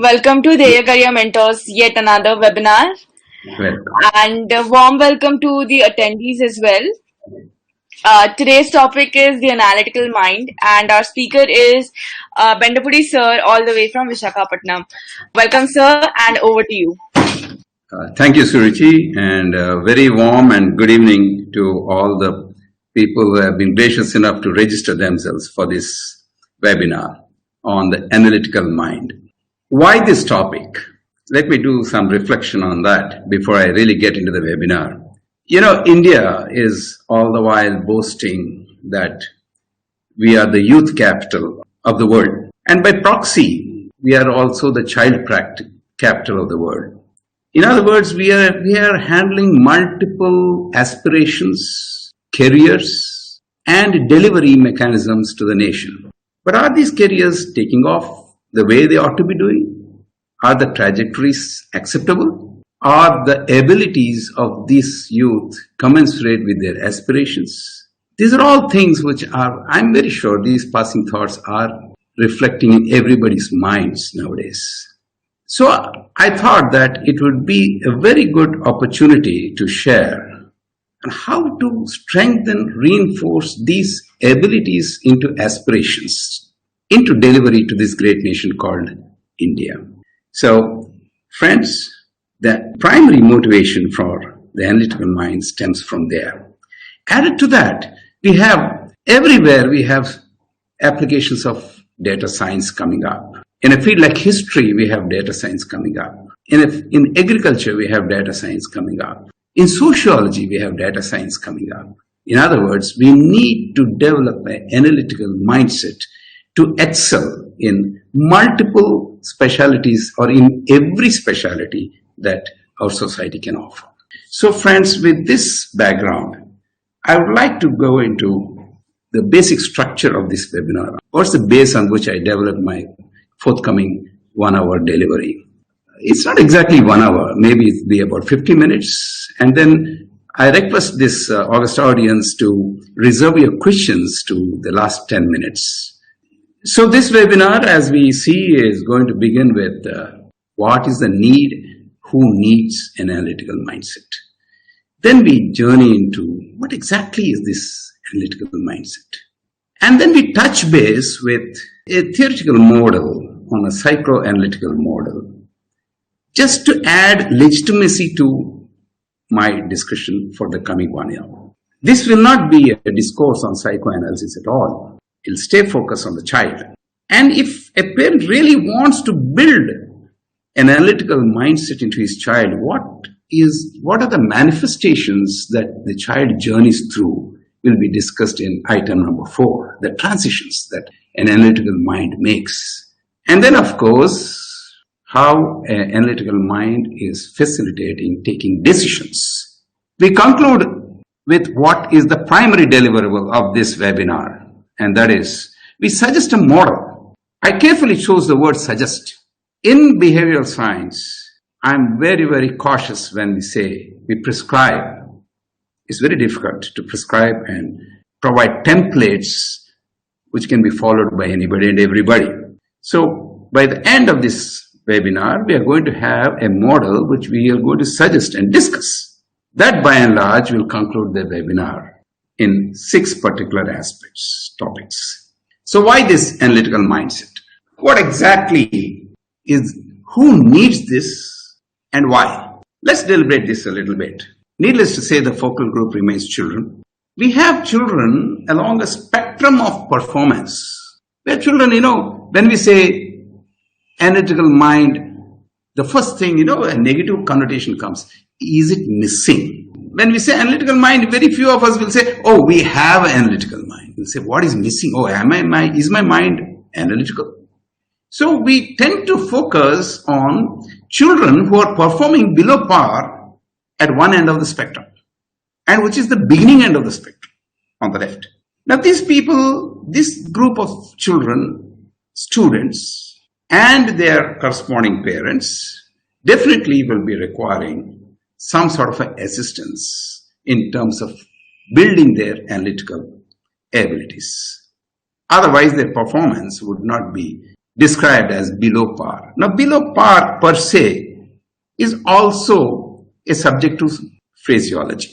Welcome to Dheya Career Mentors, yet another webinar. Welcome. And a warm welcome to the attendees as well. Today's topic is the analytical mind, and our speaker is Bendapudi Sir, all the way from Visakhapatnam. Welcome, sir, and over to you. Thank you, Suruchi, and very warm and good evening to all the people who have been gracious enough to register themselves for this webinar on the analytical mind. Why this topic? Let me do some reflection on that before I really get into the webinar. You know, India is all the while boasting that we are the youth capital of the world. And by proxy, we are also the child capital of the world. In other words, we are handling multiple aspirations, careers, and delivery mechanisms to the nation. But are these careers taking off the way they ought to be doing? Are the trajectories acceptable? Are the abilities of this youth commensurate with their aspirations? These are all things which are, I'm very sure these passing thoughts are reflecting in everybody's minds nowadays. So I thought that it would be a very good opportunity to share on how to strengthen, reinforce these abilities into aspirations, into delivery to this great nation called India. So, friends, the primary motivation for the analytical mind stems from there. Added to that, everywhere we have applications of data science coming up. In a field like history, we have data science coming up. In agriculture, we have data science coming up. In sociology, we have data science coming up. In other words, we need to develop an analytical mindset to excel in multiple specialities or in every specialty that our society can offer. So friends, with this background, I would like to go into the basic structure of this webinar. What's the base on which I developed my forthcoming 1 hour delivery? It's not exactly 1 hour, maybe it'll be about 50 minutes. And then I request this august audience to reserve your questions to the last 10 minutes. So this webinar, as we see, is going to begin with what is the need, who needs an analytical mindset. Then we journey into what exactly is this analytical mindset. And then we touch base with a theoretical model on a psychoanalytical model, just to add legitimacy to my discussion for the coming 1 hour. This will not be a discourse on psychoanalysis at all. It'll stay focused on the child. And if a parent really wants to build an analytical mindset into his child, what are the manifestations that the child journeys through will be discussed in item number 4, the transitions that an analytical mind makes. And then, of course, how an analytical mind is facilitating taking decisions. We conclude with what is the primary deliverable of this webinar. And that is, we suggest a model. I carefully chose the word suggest. In behavioral science, I'm very, very cautious when we say we prescribe. It's very difficult to prescribe and provide templates which can be followed by anybody and everybody. So by the end of this webinar, we are going to have a model which we are going to suggest and discuss. That by and large will conclude the webinar in 6 particular aspects, topics. So why this analytical mindset? What exactly is, who needs this and why? Let's deliberate this a little bit. Needless to say, the focal group remains children. We have children along a spectrum of performance. Where children, when we say analytical mind, the first thing, a negative connotation comes. Is it missing? When we say analytical mind, very few of us will say, oh, we have an analytical mind. We'll say, what is missing? Oh, is my mind analytical? So we tend to focus on children who are performing below par at one end of the spectrum, and which is the beginning end of the spectrum on the left. Now these people, this group of children, students, and their corresponding parents definitely will be requiring some sort of assistance in terms of building their analytical abilities. Otherwise, their performance would not be described as below par. Now, below par per se is also a subject to phraseology.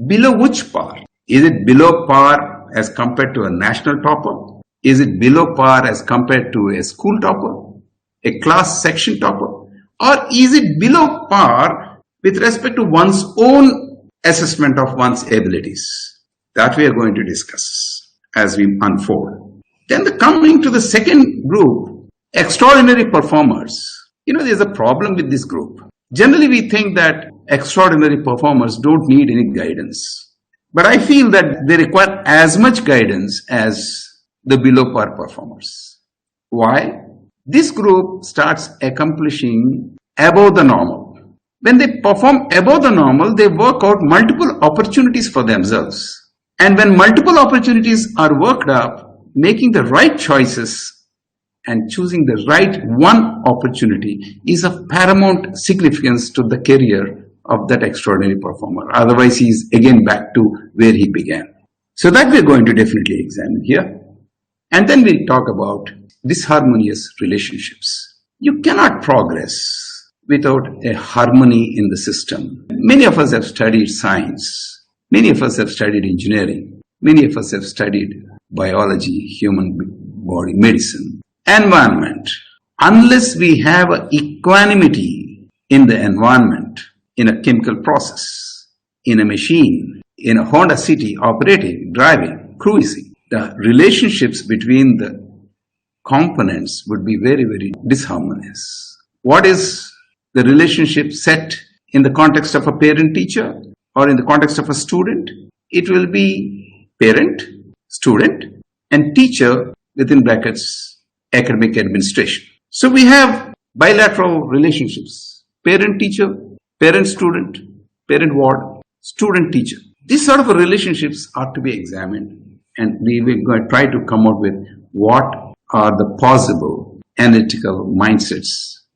Below which par? Is it below par as compared to a national topper? Is it below par as compared to a school topper, a class section topper? Or is it below par with respect to one's own assessment of one's abilities? That we are going to discuss as we unfold. Then coming to the second group, extraordinary performers. There's a problem with this group. Generally, we think that extraordinary performers don't need any guidance. But I feel that they require as much guidance as the below par performers. Why? This group starts accomplishing above the normal. When they perform above the normal, they work out multiple opportunities for themselves. And when multiple opportunities are worked up, making the right choices and choosing the right one opportunity is of paramount significance to the career of that extraordinary performer. Otherwise, he is again back to where he began. So that we're going to definitely examine here. And then we'll talk about disharmonious relationships. You cannot progress without a harmony in the system. Many of us have studied science. Many of us have studied engineering. Many of us have studied biology, human body, medicine, environment. Unless we have equanimity in the environment, in a chemical process, in a machine, in a Honda City operating, driving, cruising, the relationships between the components would be very, very disharmonious. What is the relationship set in the context of a parent-teacher or in the context of a student? It will be parent, student, and teacher within brackets, academic administration. So we have bilateral relationships, parent-teacher, parent-student, parent-ward, student-teacher. These sort of relationships are to be examined. And we will going to try to come out with what are the possible analytical mindsets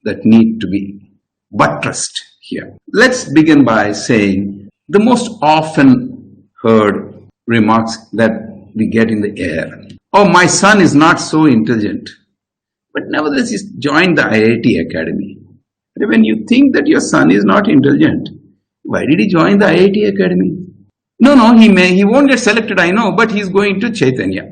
that need to be buttressed here. Let's begin by saying the most often heard remarks that we get in the air. Oh, my son is not so intelligent, but nevertheless he's joined the IIT Academy. When you think that your son is not intelligent, why did he join the IIT Academy? No, he won't get selected, I know, but he's going to Chaitanya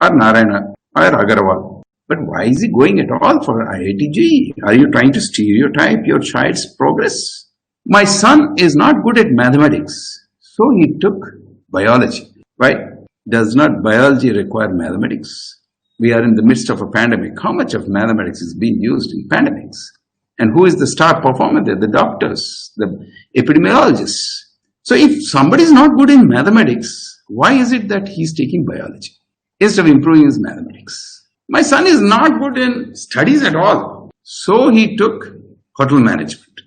or Narayana or Agarwal. But why is he going at all for IIT? Are you trying to stereotype your child's progress? My son is not good at mathematics, so he took biology. Why? Does not biology require mathematics? We are in the midst of a pandemic. How much of mathematics is being used in pandemics? And who is the star performer there? The doctors, the epidemiologists. So if somebody is not good in mathematics, why is it that he's taking biology instead of improving his mathematics? My son is not good in studies at all, so he took hotel management.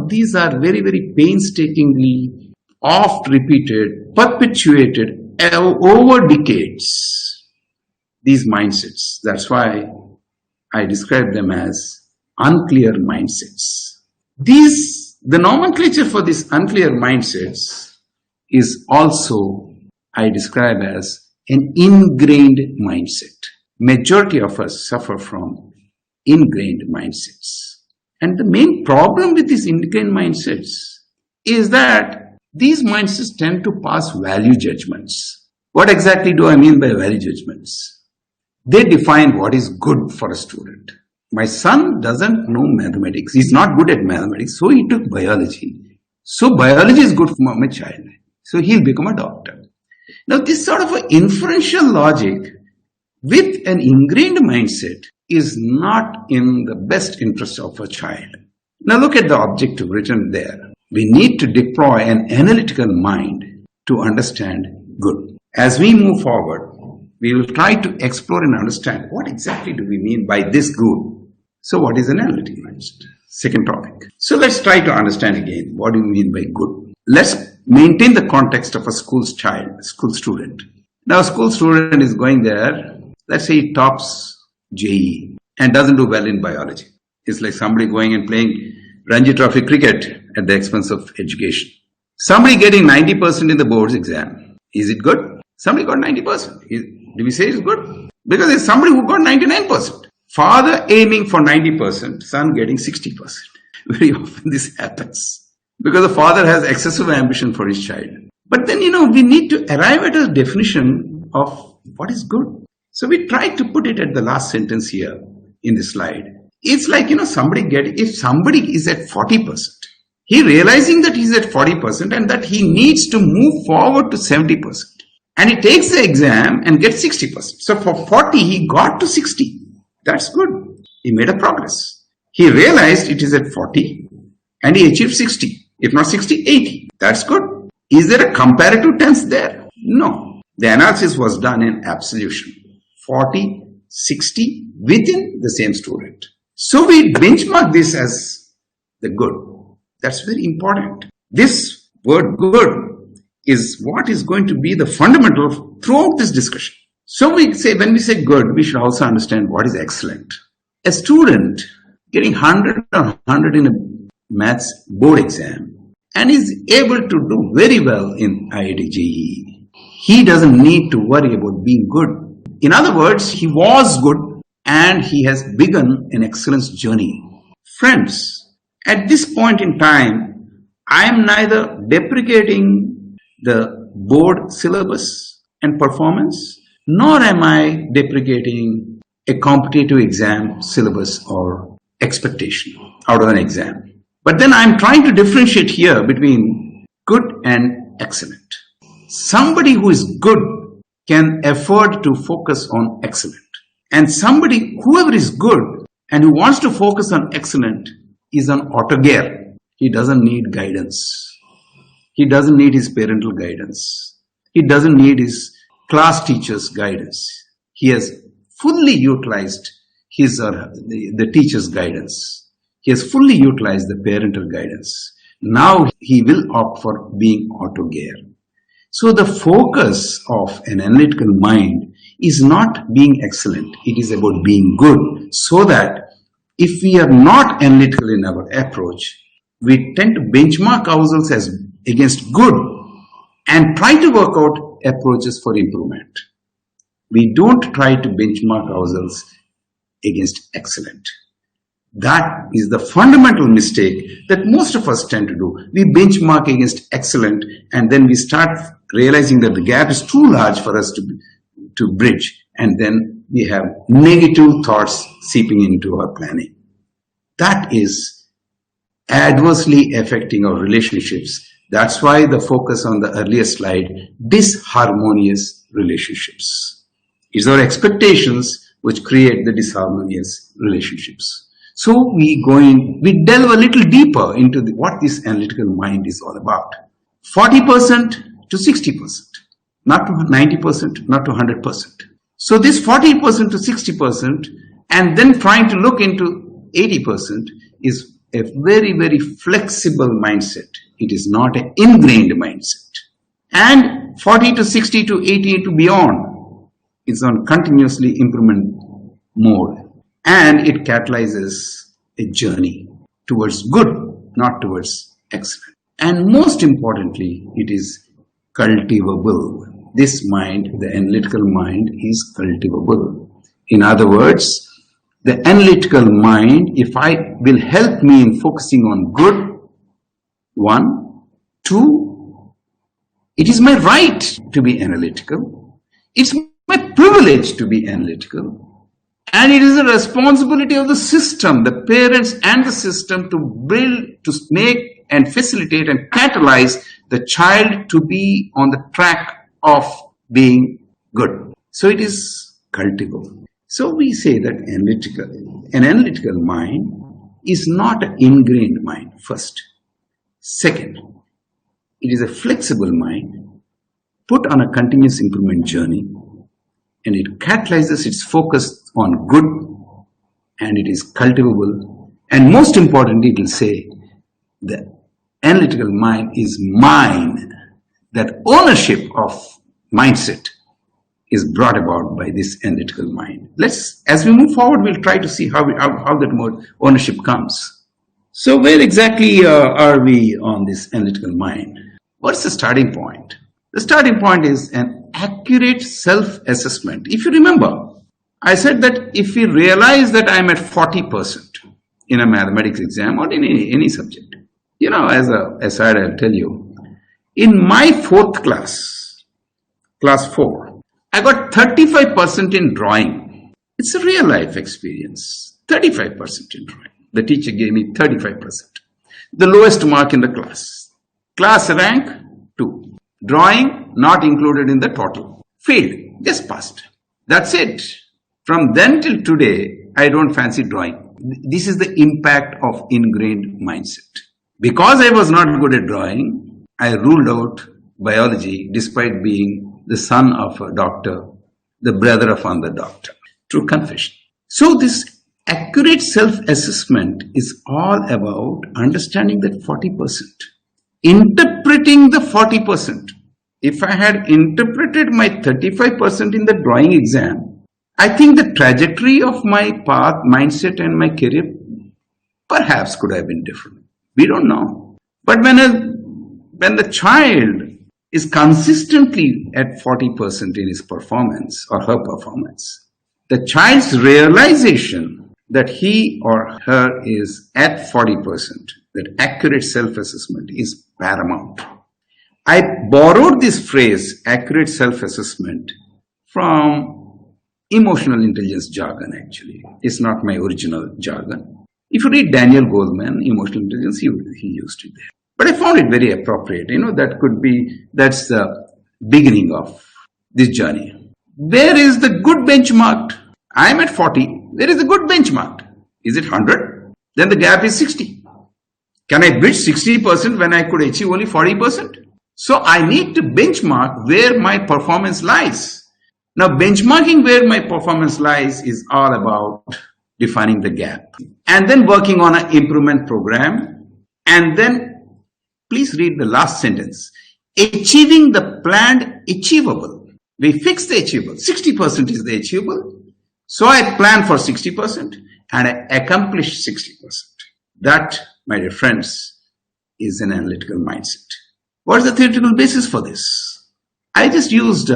These are very, very painstakingly, oft repeated, perpetuated over decades. These mindsets. That's why I describe them as unclear mindsets. The nomenclature for these unclear mindsets is also, I describe as an ingrained mindset. Majority of us suffer from ingrained mindsets. And the main problem with these ingrained mindsets is that these mindsets tend to pass value judgments. What exactly do I mean by value judgments? They define what is good for a student. My son doesn't know mathematics. He's not good at mathematics, so he took biology. So biology is good for my child. So he'll become a doctor. Now this sort of an inferential logic with an ingrained mindset is not in the best interest of a child. Now look at the objective written there. We need to deploy an analytical mind to understand good. As we move forward, we will try to explore and understand what exactly do we mean by this good. So what is an analytical mindset? Second topic. So let's try to understand again what do we mean by good. Let's maintain the context of a school student. Now a school student is going there, let's say he tops JE and doesn't do well in biology. It's like somebody going and playing Ranji Trophy cricket at the expense of education. Somebody getting 90% in the board's exam. Is it good? Somebody got 90%. Do we say it's good? Because there's somebody who got 99%. Father aiming for 90%, son getting 60%. Very often this happens because the father has excessive ambition for his child. But then, we need to arrive at a definition of what is good. So we try to put it at the last sentence here in the slide. It's like, if somebody is at 40%, he realizing that he's at 40% and that he needs to move forward to 70%. And he takes the exam and gets 60%. So for 40, he got to 60. That's good. He made a progress. He realized it is at 40 and he achieved 60. If not 60, 80. That's good. Is there a comparative tense there? No. The analysis was done in absolution. 40, 60 within the same student. So we benchmark this as the good. That's very important. This word good is what is going to be the fundamental throughout this discussion. So when we say good, we should also understand what is excellent. A student getting 100 or 100 in a maths board exam and is able to do very well in IIT JEE, he doesn't need to worry about being good. In other words, he was good and he has begun an excellence journey. Friends, at this point in time, I am neither deprecating the board syllabus and performance, nor am I deprecating a competitive exam syllabus or expectation out of an exam. But then I'm trying to differentiate here between good and excellent. Somebody who is good can afford to focus on excellent. And whoever is good and who wants to focus on excellent is on auto gear. He doesn't need guidance. He doesn't need his parental guidance. He doesn't need his class teacher's guidance. He has fully utilized his or the teacher's guidance. He has fully utilized the parental guidance. Now he will opt for being auto gear. So the focus of an analytical mind is not being excellent. It is about being good, so that if we are not analytical in our approach, we tend to benchmark ourselves as against good and try to work out approaches for improvement. We don't try to benchmark ourselves against excellent. That is the fundamental mistake that most of us tend to do. We benchmark against excellent and then we start realizing that the gap is too large for us to bridge, and then we have negative thoughts seeping into our planning. That is adversely affecting our relationships. That's why the focus on the earlier slide, disharmonious relationships. It's our expectations which create the disharmonious relationships. So we delve a little deeper into what this analytical mind is all about. 40% to 60%, not to 90%, not to 100%. So this 40% to 60% and then trying to look into 80% is a very, very flexible mindset. It is not an ingrained mindset. And 40 to 60 to 80 to beyond is on continuously improvement mode. And it catalyzes a journey towards good, not towards excellent. And most importantly, it is cultivable. This mind, the analytical mind, is cultivable. In other words, the analytical mind, will help me in focusing on good. 1, 2, it is my right to be analytical. It's my privilege to be analytical. And it is a responsibility of the system, the parents and the system, to build, to make and facilitate and catalyze the child to be on the track of being good. So it is cultivable. So we say that an analytical mind is not an ingrained mind, first. Second, it is a flexible mind put on a continuous improvement journey, and it catalyzes its focus on good, and it is cultivable. And most importantly, it will say the analytical mind is mine. That ownership of mindset is brought about by this analytical mind. As we move forward, we'll try to see how that ownership comes. So where exactly are we on this analytical mind? What's the starting point? The starting point is an accurate self-assessment. If you remember, I said that if we realize that I'm at 40% in a mathematics exam or in any subject, as a aside, I'll tell you, in my fourth class 4, I got 35% in drawing. It's a real life experience. 35% in drawing. The teacher gave me 35%. The lowest mark in the class. Class rank 2. Drawing not included in the total. Failed. Just passed. That's it. From then till today, I don't fancy drawing. This is the impact of ingrained mindset. Because I was not good at drawing, I ruled out biology despite being the son of a doctor, the brother of another doctor. True confession. So this accurate self-assessment is all about understanding that 40%. Interpreting the 40%. If I had interpreted my 35% in the drawing exam, I think the trajectory of my path, mindset and my career perhaps could have been different. We don't know. But when the child is consistently at 40% in his performance or her performance, the child's realization that he or her is at 40%, that accurate self-assessment is paramount. I borrowed this phrase, accurate self-assessment, from emotional intelligence jargon actually. It's not my original jargon. If you read Daniel Goleman, emotional intelligence, he used it there. But I found it very appropriate. That's the beginning of this journey. Where is the good benchmark? I'm at 40. Where is the good benchmark? Is it 100? Then the gap is 60. Can I bridge 60% when I could achieve only 40%? So I need to benchmark where my performance lies. Now, benchmarking where my performance lies is all about defining the gap and then working on an improvement program. And then please read the last sentence. Achieving the planned achievable. We fix the achievable. 60% is the achievable. So I plan for 60% and I accomplish 60%. That, my dear friends, is an analytical mindset. What is the theoretical basis for this? I just used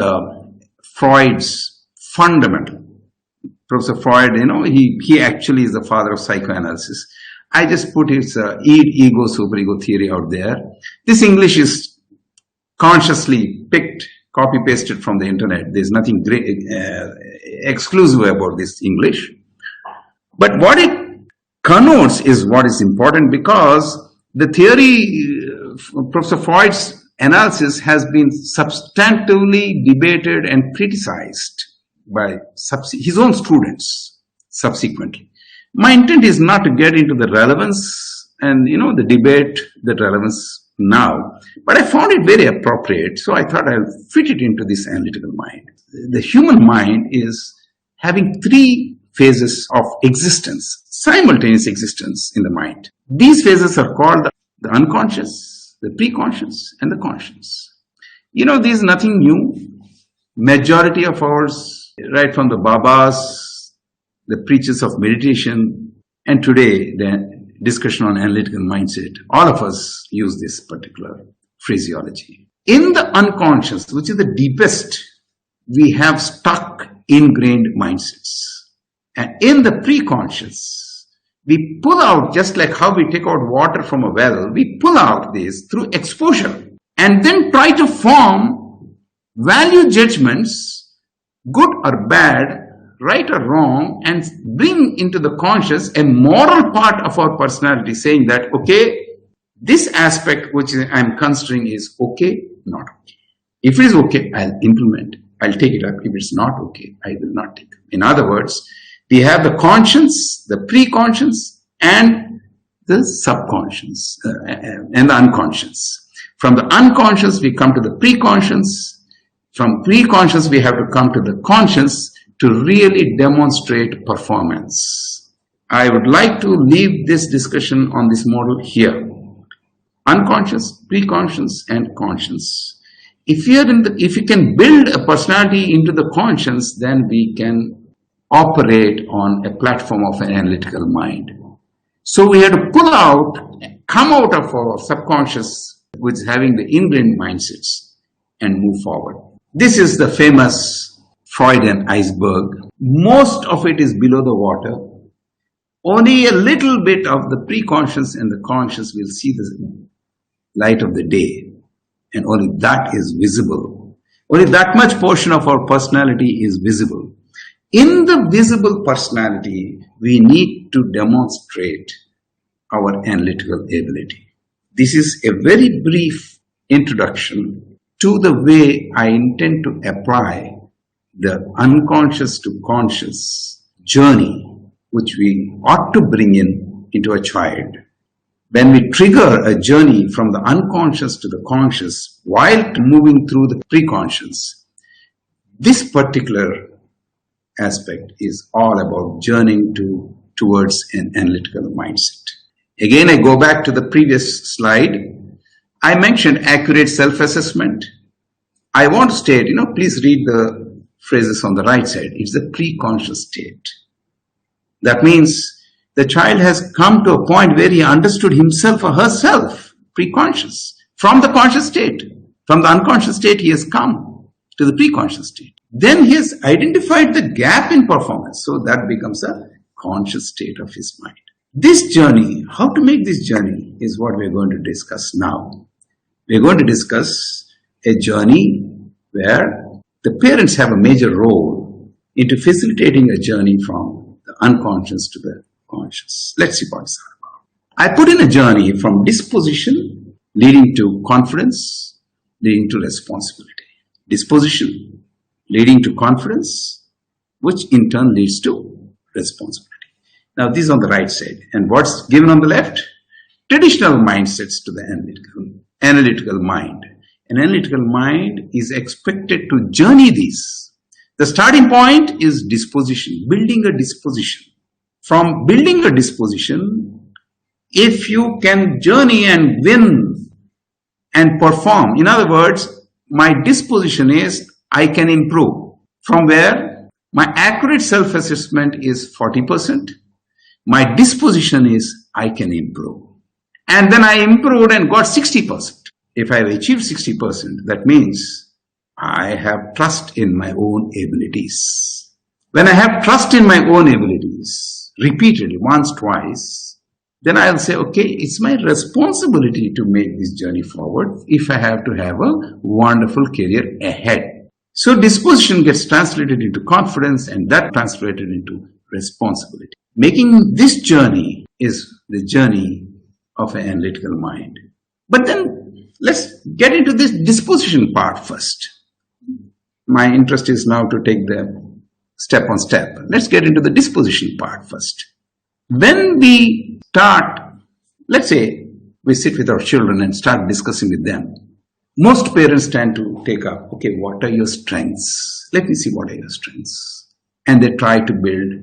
Freuds Fundament. Professor Freud, he actually is the father of psychoanalysis. I just put his ego, superego theory out there. This English is consciously picked, copy-pasted from the internet. There's nothing great, exclusive about this English. But what it connotes is what is important, because the theory, Professor Freud's analysis has been substantively debated and criticized by his own students subsequently. My intent is not to get into the relevance and the debate, the relevance now, but I found it very appropriate, so I thought I'll fit it into this analytical mind. The human mind is having 3 phases of existence, simultaneous existence in the mind. These phases are called the unconscious, the preconscious, and the conscious. This is nothing new. Majority of ours, right from the Babas, the preachers of meditation, and today the discussion on analytical mindset, all of us use this particular phraseology. In the unconscious, which is the deepest, we have stuck ingrained mindsets. And in the preconscious, we pull out, just like how we take out water from a well, we pull out this through exposure and then try to form value judgments, good or bad, right or wrong, and bring into the conscious a moral part of our personality, saying that, okay, this aspect which I'm considering is okay, not okay. If it is okay, I'll implement, I'll take it up. If it's not okay, I will not take it. In other words, we have the conscience, the preconscious, and the subconscious and the unconscious. From the unconscious, we come to the preconscious. From preconscious, we have to come to the conscious to really demonstrate performance. I would like to leave this discussion on this model here. Unconscious, preconscious, and conscious. If you can build a personality into the conscience, then we can operate on a platform of an analytical mind. So we have to come out of our subconscious, which is having the ingrained mindsets, and move forward. This is the famous Freudian iceberg. most of it is below the water. Only a little bit of the preconscious and the conscious will see the light of the day, and only that is visible. Only that much portion of our personality is visible. In the visible personality, we need to demonstrate our analytical ability. This is a very brief introduction to the way I intend to apply the unconscious to conscious journey which we ought to bring into a child. When we trigger a journey from the unconscious to the conscious while moving through the preconscious, this particular aspect is all about journeying towards an analytical mindset. Again, I go back to the previous slide. I mentioned accurate self-assessment. I want to state, please read the phrases on the right side. It's the preconscious state. That means the child has come to a point where he understood himself or herself, preconscious, from the conscious state. From the unconscious state, he has come to the preconscious state. Then he has identified the gap in performance. So that becomes a conscious state of his mind. This journey, how to make this journey, is what we're going to discuss now. We're going to discuss a journey where the parents have a major role into facilitating a journey from the unconscious to the conscious. Let's see what it's about. I put in a journey from disposition leading to confidence, leading to responsibility. Disposition leading to confidence, which in turn leads to responsibility. Now, this is on the right side. And what's given on the left? Traditional mindsets to the analytical mind. An analytical mind is expected to journey these. The starting point is disposition, building a disposition. From building a disposition, if you can journey and win and perform, in other words, my disposition is I can improve. From where my accurate self-assessment is 40%. My disposition is I can improve. And then I improved and got 60%. If I have achieved 60%, that means I have trust in my own abilities. When I have trust in my own abilities, repeatedly, once, twice, then I'll say, okay, it's my responsibility to make this journey forward if I have to have a wonderful career ahead. So disposition gets translated into confidence, and that translated into responsibility. Making this journey is the journey of an analytical mind. But then let's get into this disposition part first. My interest is now to take the step on step. Let's get into the disposition part first. When we start, let's say we sit with our children and start discussing with them, most parents tend to take up, okay, what are your strengths? Let me see what are your strengths. And they try to build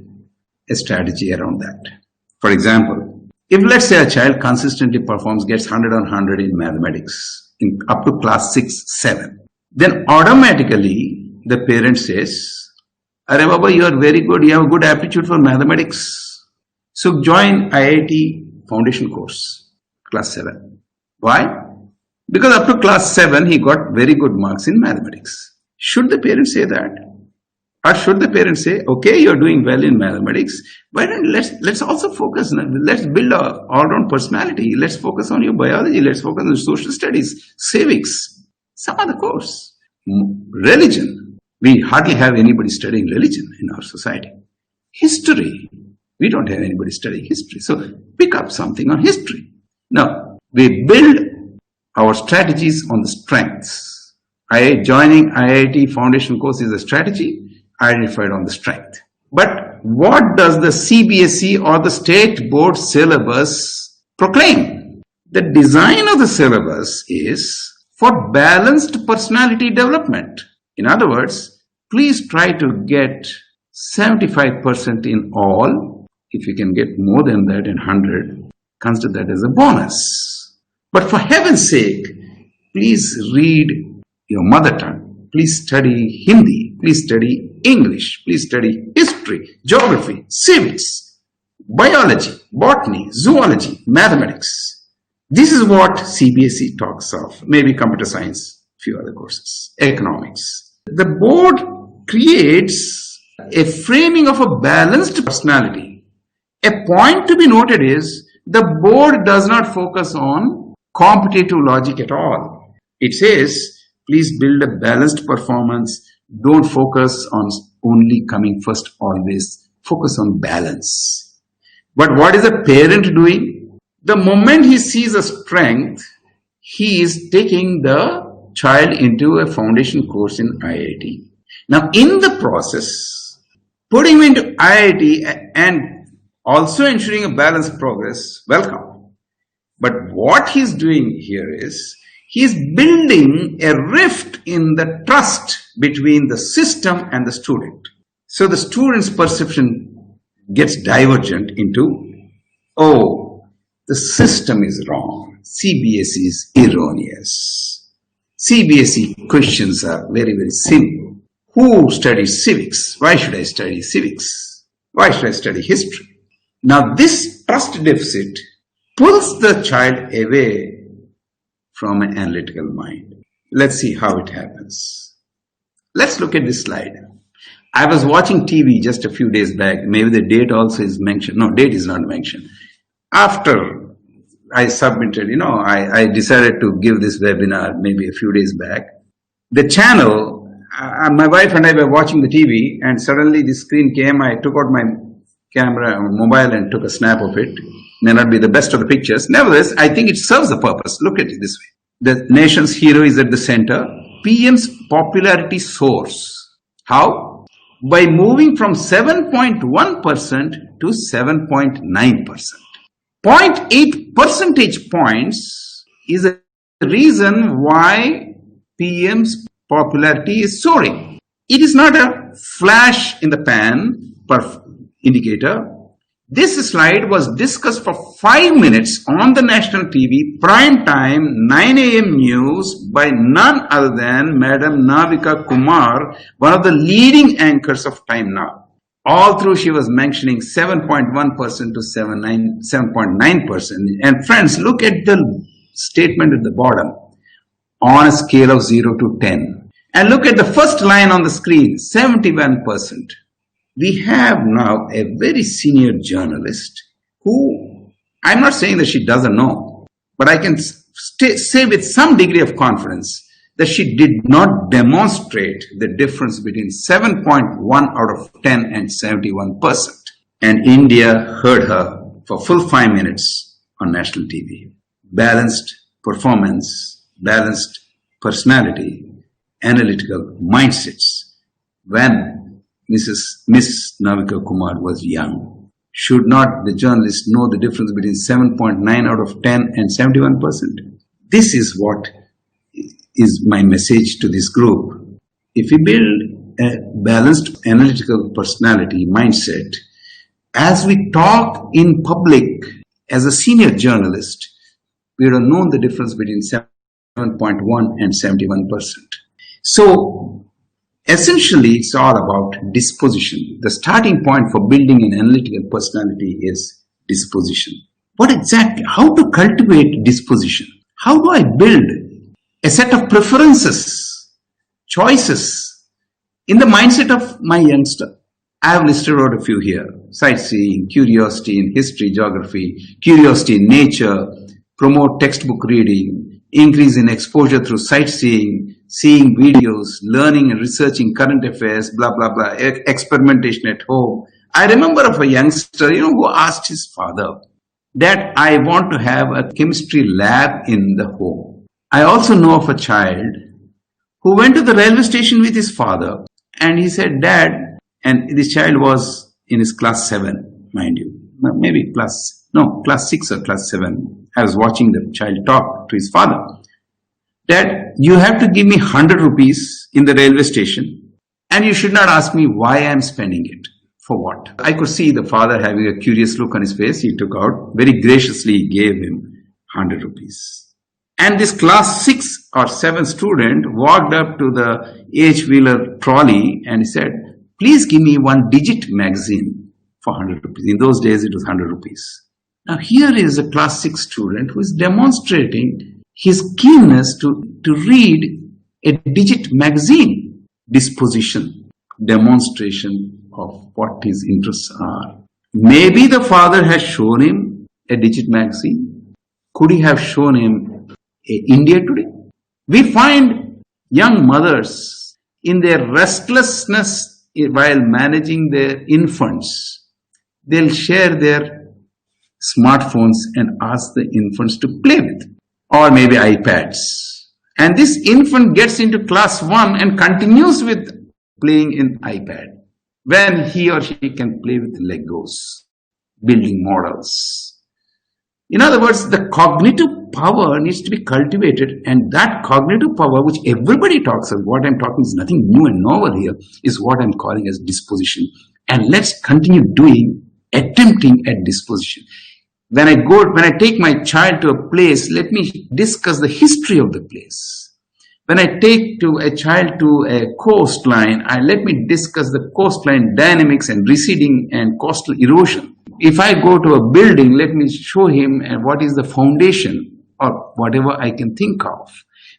a strategy around that. For example, if let's say a child consistently performs, gets 100 on 100 in mathematics, up to class 6, 7, then automatically the parent says, Arey Baba, you are very good, you have a good aptitude for mathematics. So join IIT foundation course, class 7. Why? Because up to class 7, he got very good marks in mathematics. Should the parent say that? Or should the parents say, okay, you're doing well in mathematics, but let's also focus, let's build an all-round personality, let's focus on your biology, let's focus on social studies, civics, some other course. Religion, we hardly have anybody studying religion in our society. History, we don't have anybody studying history, so pick up something on history. Now, we build our strategies on the strengths. Joining IIT foundation course is a strategy identified on the strength. But what does the CBSE or the state board syllabus proclaim? The design of the syllabus is for balanced personality development. In other words, please try to get 75% in all. If you can get more than that in 100, consider that as a bonus. But for heaven's sake, please read your mother tongue. Please study Hindi. Please study English. Please study history, geography, civics, biology, botany, zoology, mathematics. This is what CBSE talks of. Maybe computer science, few other courses, economics. The board creates a framing of a balanced personality. A point to be noted is the board does not focus on competitive logic at all. It says, please build a balanced performance. Don't focus on only coming first always. Focus on balance. But what is a parent doing? The moment he sees a strength, he is taking the child into a foundation course in IIT. Now, in the process, putting him into IIT and also ensuring a balanced progress, welcome. But what he's doing here is, he's building a rift in the trust between the system and the student. So the student's perception gets divergent into, oh, the system is wrong. CBSE is erroneous. CBSE questions are very, very simple. Who studies civics? Why should I study civics? Why should I study history? Now this trust deficit pulls the child away from an analytical mind. Let's see how it happens. Let's look at this slide. I was watching TV just a few days back. Maybe the date also is mentioned. No, date is not mentioned. After I submitted, I decided to give this webinar maybe a few days back. The channel, my wife and I were watching the TV and suddenly the screen came. I took out my camera, mobile, and took a snap of it. May not be the best of the pictures. Nevertheless, I think it serves the purpose. Look at it this way. The nation's hero is at the center. PM's popularity soars. How? By moving from 7.1% to 7.9%. 0.8 percentage points is a reason why PM's popularity is soaring. It is not a flash in the pan indicator. This slide was discussed for 5 minutes on the national TV, prime time, 9 a.m. news by none other than Madam Navika Kumar, one of the leading anchors of Time Now. All through she was mentioning 7.1% to 7.9%. And friends, look at the statement at the bottom, on a scale of 0 to 10. And look at the first line on the screen, 71%. We have now a very senior journalist who, I'm not saying that she doesn't know, but I can say with some degree of confidence that she did not demonstrate the difference between 7.1 out of 10 and 71%. And India heard her for full 5 minutes on national TV. Balanced performance, balanced personality, analytical mindsets. When Miss Navika Kumar was young, should not the journalist know the difference between 7.9 out of 10 and 71%? This is what is my message to this group. If we build a balanced analytical personality mindset, as we talk in public as a senior journalist, we would have known the difference between 7.1 and 71%. So essentially, it's all about disposition. The starting point for building an analytical personality is disposition. What exactly? How to cultivate disposition? How do I build a set of preferences, choices in the mindset of my youngster? I have listed out a few here. Sightseeing, curiosity in history, geography, curiosity in nature, promote textbook reading, increase in exposure through sightseeing, seeing videos, learning and researching current affairs, blah, blah, blah, experimentation at home. I remember of a youngster, who asked his father that I want to have a chemistry lab in the home. I also know of a child who went to the railway station with his father and he said, Dad, and this child was in his class 7, mind you, maybe class 6 or class 7. I was watching the child talk to his father. Dad, you have to give me 100 rupees in the railway station and you should not ask me why I am spending it. For what? I could see the father having a curious look on his face. He took out, very graciously gave him 100 rupees. And this class 6 or 7 student walked up to the H-wheeler trolley and he said, please give me one digit magazine for 100 rupees. In those days, it was 100 rupees. Now, here is a class 6 student who is demonstrating his keenness to read a digit magazine. Disposition. demonstration of what his interests are. Maybe the father has shown him a digit magazine. Could he have shown him India Today? We find young mothers in their restlessness while managing their infants. They'll share their smartphones and ask the infants to play with, or maybe iPads. And this infant gets into class 1 and continues with playing in iPad when he or she can play with Legos, building models. In other words, the cognitive power needs to be cultivated, and that cognitive power, which everybody talks of, what I'm talking is nothing new and novel here, is what I'm calling as disposition. And let's continue attempting at disposition. When I take my child to a place, let me discuss the history of the place. When I take a child to a coastline, let me discuss the coastline dynamics and receding and coastal erosion. If I go to a building, let me show him what is the foundation or whatever I can think of.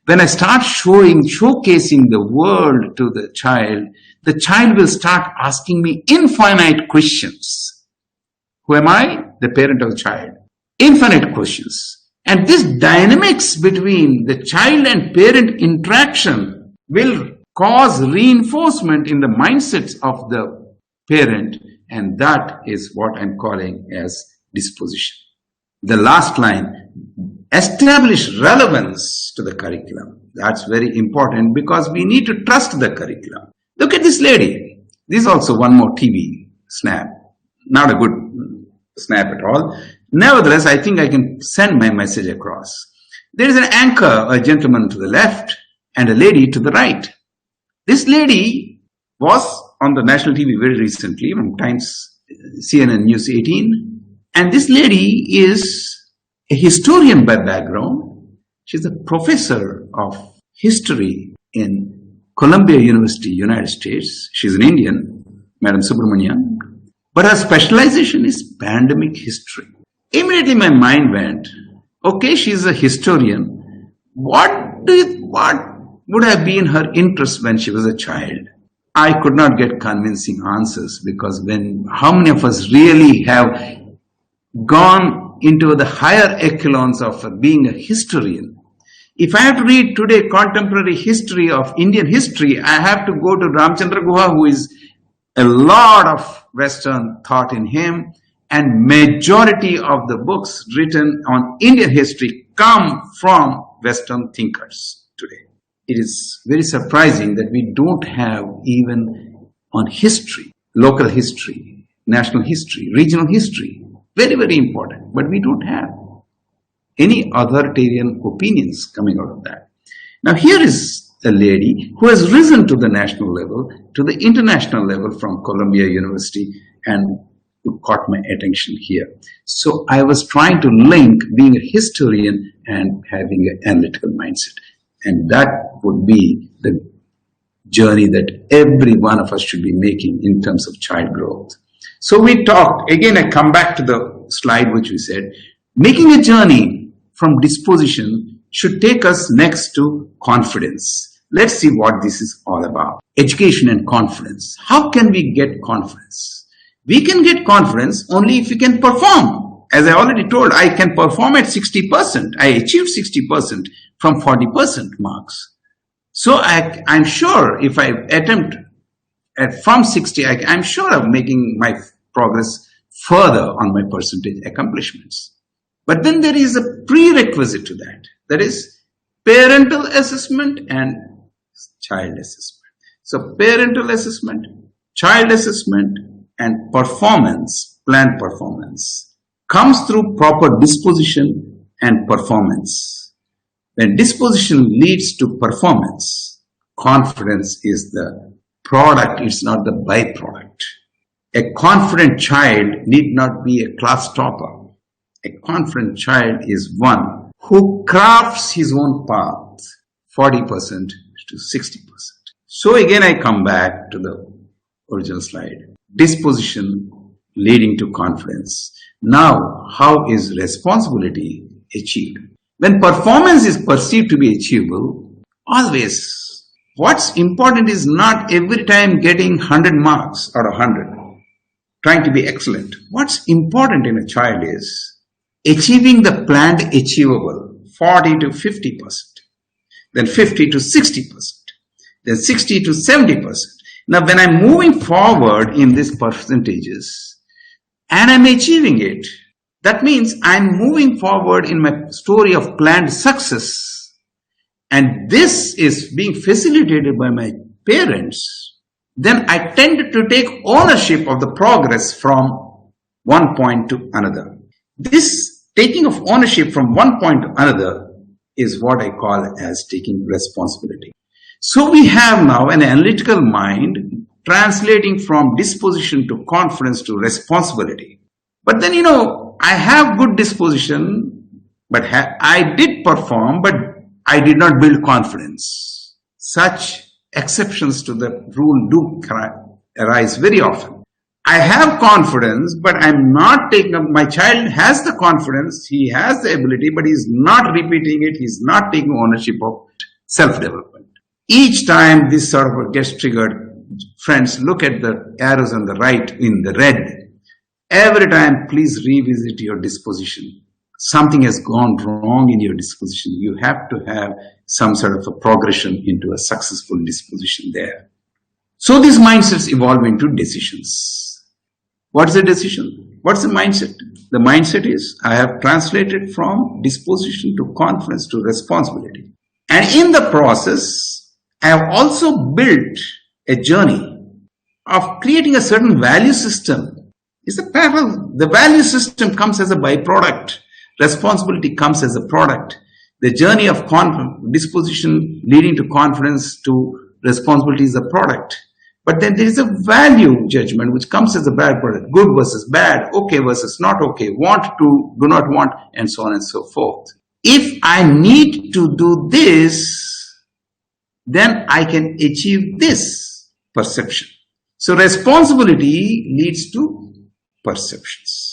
When I start showcasing the world to the child will start asking me infinite questions. Who am I? The parent of the child. Infinite questions. And this dynamics between the child and parent interaction will cause reinforcement in the mindsets of the parent, and that is what I'm calling as disposition. The last line, establish relevance to the curriculum. That's very important because we need to trust the curriculum. Look at this lady. This is also one more TV snap. Not a good snap at all. Nevertheless, I think I can send my message across. There is an anchor, a gentleman to the left and a lady to the right. This lady was on the national TV very recently from Times, CNN News 18. And this lady is a historian by background. She's a professor of history in Columbia University, United States. She's an Indian, Madam Subramanian. But her specialization is pandemic history. Immediately my mind went, okay, she's a historian. What would have been her interest when she was a child? I could not get convincing answers because how many of us really have gone into the higher echelons of being a historian? If I have to read today contemporary history of Indian history, I have to go to Ramchandra Guha, who is a lot of Western thought in him, and majority of the books written on Indian history come from Western thinkers today. It is very surprising that we don't have even on history, local history, national history, regional history, very, very important, but we don't have any authoritarian opinions coming out of that. Now here is a lady who has risen to the national level, to the international level from Columbia University, and who caught my attention here. So I was trying to link being a historian and having an analytical mindset. And that would be the journey that every one of us should be making in terms of child growth. So we talked, again I come back to the slide which we said, making a journey from disposition should take us next to confidence. Let's see what this is all about. Education and confidence. How can we get confidence? We can get confidence only if we can perform. As I already told, I can perform at 60%. I achieved 60% from 40% marks. So I'm sure if I attempt from 60, I'm sure of making my progress further on my percentage accomplishments. But then there is a prerequisite to that. That is parental assessment and child assessment. So parental assessment, child assessment, and performance, planned performance, comes through proper disposition and performance. When disposition leads to performance, confidence is the product, it's not the byproduct. A confident child need not be a class topper. A confident child is one who crafts his own path, 40% to 60%. So again, I come back to the original slide. Disposition leading to confidence. Now, how is responsibility achieved? When performance is perceived to be achievable, always What's important is not every time getting 100 marks out of 100, trying to be excellent. What's important in a child is achieving the planned achievable, 40 to 50%, then 50 to 60%, then 60 to 70%. Now, when I'm moving forward in these percentages and I'm achieving it, that means I'm moving forward in my story of planned success. And this is being facilitated by my parents. Then I tend to take ownership of the progress from one point to another. This taking of ownership from one point to another is what I call as taking responsibility. So we have now an analytical mind translating from disposition to confidence to responsibility. But then, I have good disposition, but I did perform, but I did not build confidence. Such exceptions to the rule do arise very often. I have confidence, but I'm not taking up. My child has the confidence, he has the ability, but he's not repeating it, he's not taking ownership of self-development. Each time this sort of gets triggered, friends, look at the arrows on the right in the red. Every time, please revisit your disposition. Something has gone wrong in your disposition. You have to have some sort of a progression into a successful disposition there. So these mindsets evolve into decisions. What's the decision? What's the mindset? The mindset is, I have translated from disposition to confidence to responsibility. And in the process, I have also built a journey of creating a certain value system. It's a parallel. The value system comes as a byproduct. Responsibility comes as a product. The journey of disposition leading to confidence to responsibility is a product. But then there is a value judgment which comes as a byproduct. Good versus bad, okay versus not okay, want to, do not want, and so on and so forth. If I need to do this, then I can achieve this perception. So responsibility leads to perceptions.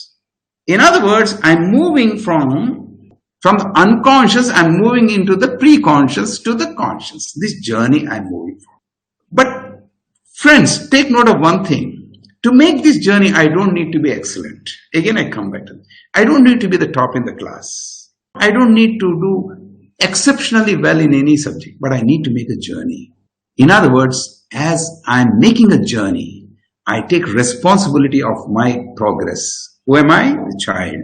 In other words, I'm moving from the unconscious, I'm moving into the preconscious to the conscious. This journey I'm moving from. But friends, take note of one thing. To make this journey, I don't need to be excellent. Again, I come back to this. I don't need to be the top in the class. I don't need to do exceptionally well in any subject, but I need to make a journey. In other words, as I'm making a journey, I take responsibility of my progress. Who am I? The child.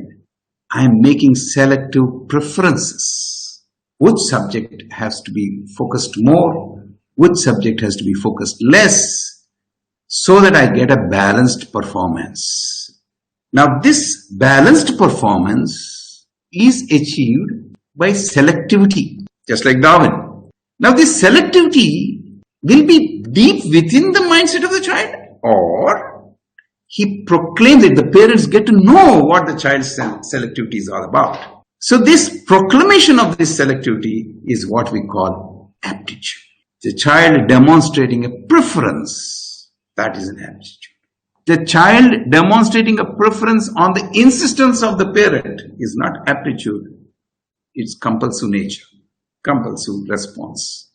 I am making selective preferences. Which subject has to be focused more? Which subject has to be focused less? So that I get a balanced performance. Now this balanced performance is achieved by selectivity, just like Darwin. Now this selectivity will be deep within the mindset of the child, or he proclaims it. The parents get to know what the child's selectivity is all about. So this proclamation of this selectivity is what we call aptitude. The child demonstrating a preference, that is an aptitude. The child demonstrating a preference on the insistence of the parent is not aptitude. It's compulsive nature, compulsive response.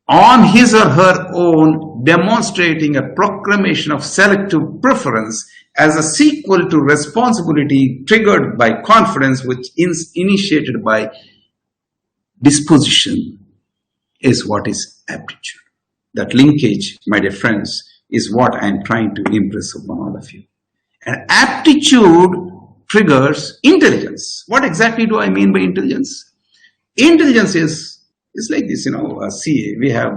On his or her own, demonstrating a proclamation of selective preference as a sequel to responsibility triggered by confidence, which is initiated by disposition, is what is aptitude. That linkage, my dear friends, is what I am trying to impress upon all of you. And aptitude triggers intelligence. What exactly do I mean by intelligence? Intelligence is like this, we have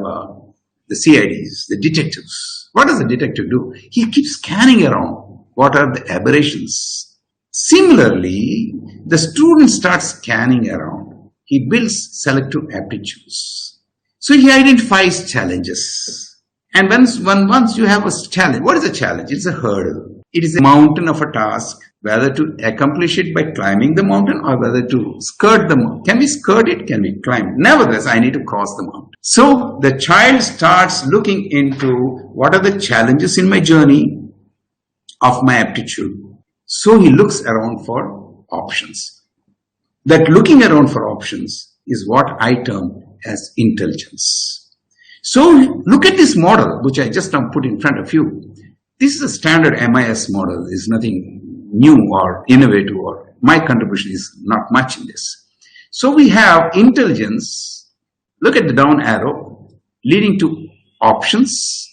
the CIDs, the detectives. What does the detective do? He keeps scanning around. What are the aberrations? Similarly, the student starts scanning around. He builds selective aptitudes. So he identifies challenges. And once you have a challenge, what is a challenge? It's a hurdle. It is a mountain of a task, whether to accomplish it by climbing the mountain or whether to skirt the mountain. Can we skirt it? Can we climb it? Nevertheless, I need to cross the mountain. So the child starts looking into what are the challenges in my journey of my aptitude. So he looks around for options. That looking around for options is what I term as intelligence. So look at this model, which I just now put in front of you. This is a standard MIS model. There's nothing new or innovative, or my contribution is not much in this. So we have intelligence, look at the down arrow, leading to options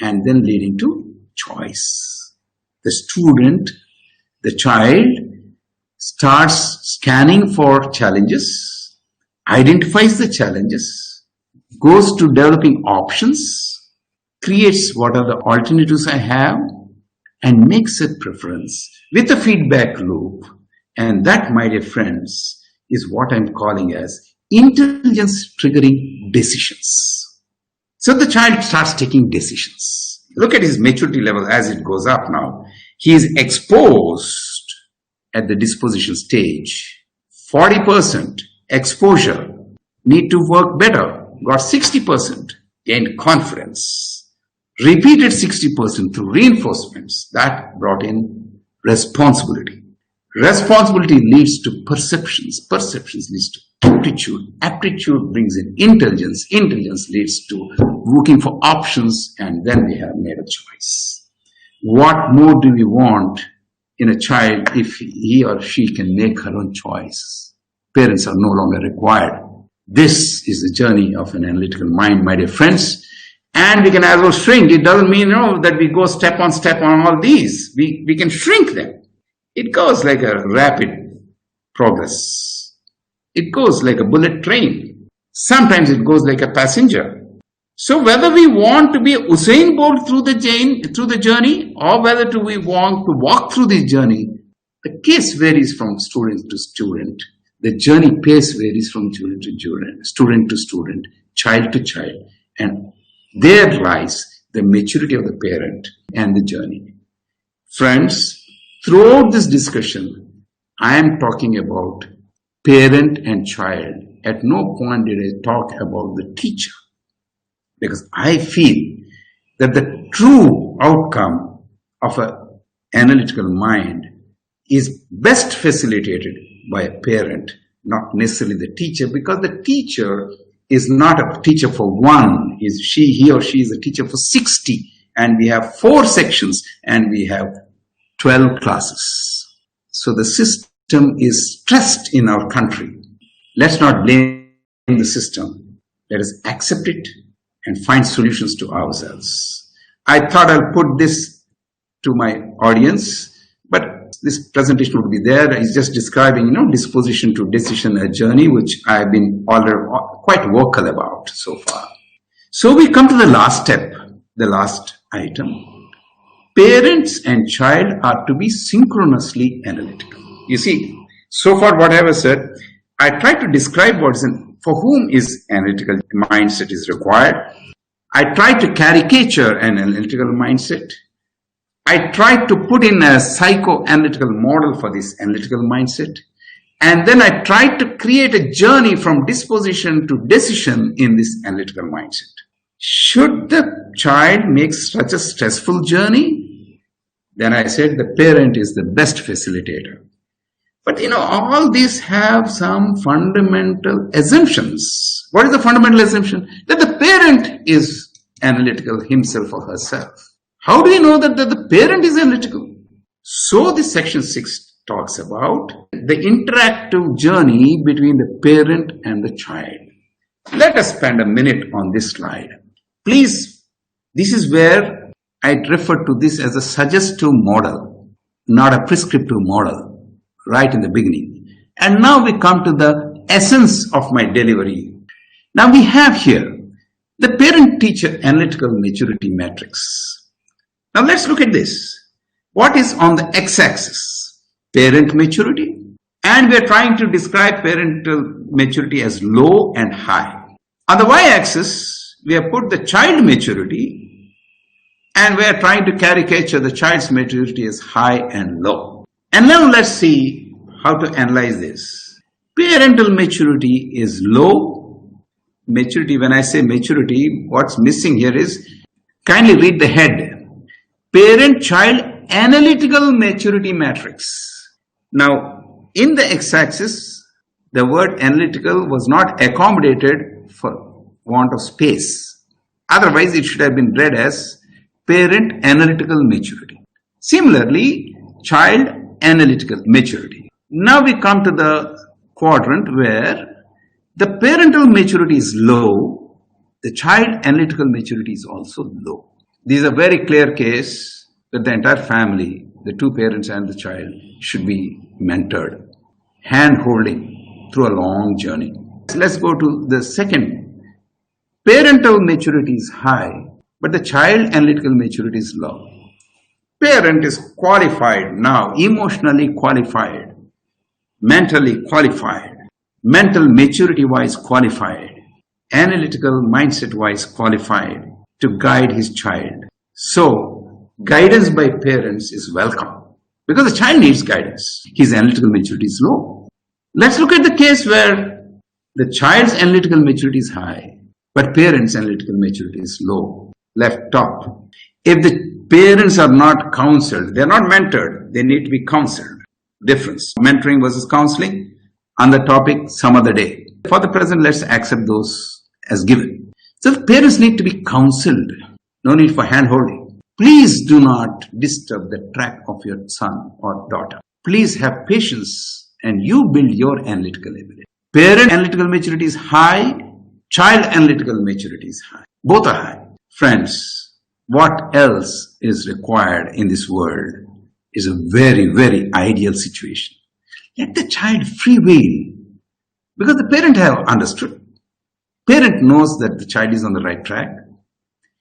and then leading to choice. The student, the child, starts scanning for challenges, identifies the challenges, goes to developing options, creates what are the alternatives I have, and makes a preference with a feedback loop. And that, my dear friends, is what I'm calling as intelligence triggering decisions. So the child starts taking decisions. Look at his maturity level as it goes up now. He is exposed at the disposition stage. 40% exposure, need to work better, got 60%, gained confidence. Repeated 60% through reinforcements, that brought in responsibility. Responsibility leads to perceptions. Perceptions leads to aptitude. Aptitude brings in intelligence. Intelligence leads to looking for options, and then we have made a choice. What more do we want in a child if he or she can make her own choice? Parents are no longer required. This is the journey of an analytical mind, my dear friends. And we can as well shrink. It doesn't mean that we go step on all these. We can shrink them. It goes like a rapid progress. It goes like a bullet train. Sometimes it goes like a passenger. So whether we want to be Usain Bolt through the journey, or whether we want to walk through the journey, the case varies from student to student. The journey pace varies from student to student, child to child. And there lies the maturity of the parent and the journey. Friends, throughout this discussion, I am talking about parent and child. At no point did I talk about the teacher, because I feel that the true outcome of an analytical mind is best facilitated by a parent, not necessarily the teacher, because the teacher is not a teacher for one. He or she is a teacher for 60, and we have 4 sections and we have 12 classes. So the system is stressed in our country. Let's not blame the system. Let us accept it and find solutions to ourselves. I thought I'll put this to my audience, but this presentation would be there. It's just describing, disposition to decision, a journey which I've been already quite vocal about so far. So we come to the last step, the last item. Parents and child are to be synchronously analytical. You see, so far what I have said, I try to describe for whom is analytical mindset is required. I try to caricature an analytical mindset. I tried to put in a psychoanalytical model for this analytical mindset. And then I tried to create a journey from disposition to decision in this analytical mindset. Should the child make such a stressful journey? Then I said the parent is the best facilitator. But all these have some fundamental assumptions. What is the fundamental assumption? That the parent is analytical himself or herself. How do we know that the parent is analytical? So this section 6 talks about the interactive journey between the parent and the child. Let us spend a minute on this slide. Please, this is where I refer to this as a suggestive model, not a prescriptive model, right in the beginning. And now we come to the essence of my delivery. Now we have here the parent-teacher analytical maturity matrix. Now let's look at this. What is on the x-axis? Parent maturity. And we are trying to describe parental maturity as low and high. On the y-axis, we have put the child maturity, and we are trying to caricature the child's maturity as high and low. And now let's see how to analyze this. Parental maturity is low. Maturity, when I say maturity, what's missing here is, kindly read the head. Parent-child analytical maturity matrix. Now, in the x-axis, the word analytical was not accommodated for want of space. Otherwise, it should have been read as parent analytical maturity. Similarly, child analytical maturity. Now we come to the quadrant where the parental maturity is low, the child analytical maturity is also low. This is a very clear case that the entire family, the two parents and the child, should be mentored, hand-holding through a long journey. Let's go to the second. Parental maturity is high, but the child analytical maturity is low. Parent is qualified now, emotionally qualified, mentally qualified, mental maturity-wise qualified, analytical mindset-wise qualified to guide his child. So, guidance by parents is welcome because the child needs guidance. His analytical maturity is low. Let's look at the case where the child's analytical maturity is high, but parents' analytical maturity is low. Left top. If the parents are not counseled, they are not mentored, they need to be counseled. Difference. Mentoring versus counseling. On the topic some other day. For the present, let's accept those as given. So the parents need to be counseled. No need for hand-holding. Please do not disturb the track of your son or daughter. Please have patience and you build your analytical ability. Parent analytical maturity is high. Child analytical maturity is high. Both are high. Friends, what else is required in this world is a very, very ideal situation. Let the child free will because the parent have understood. Parent knows that the child is on the right track.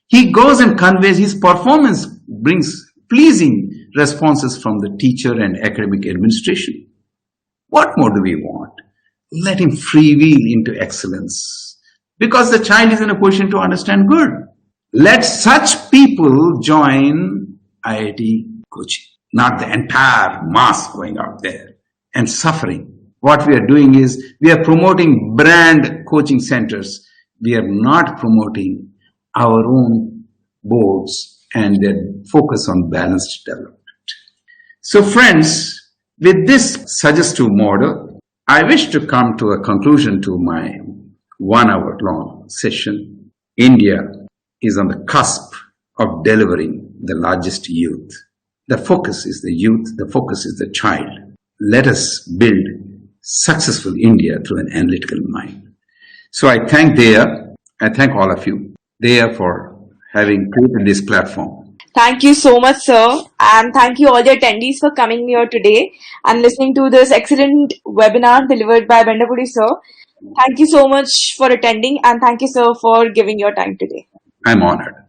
He goes and conveys his performance, brings pleasing responses from the teacher and academic administration. What more do we want? Let him free will into excellence because the child is in a position to understand good. Let such people join IIT coaching, not the entire mass going out there and suffering. What we are doing is we are promoting brand coaching centers. We are not promoting our own boards and their focus on balanced development. So friends, with this suggestive model, I wish to come to a conclusion to my 1 hour long session. India is on the cusp of delivering the largest youth. The focus is the youth, the focus is the child. Let us build successful India through an analytical mind. So I thank Dheya, I thank all of you, Dheya, for having created this platform. Thank you so much, sir. And thank you all the attendees for coming here today and listening to this excellent webinar delivered by Bendapudi Sir. Thank you so much for attending and thank you, sir, for giving your time today. I'm honored.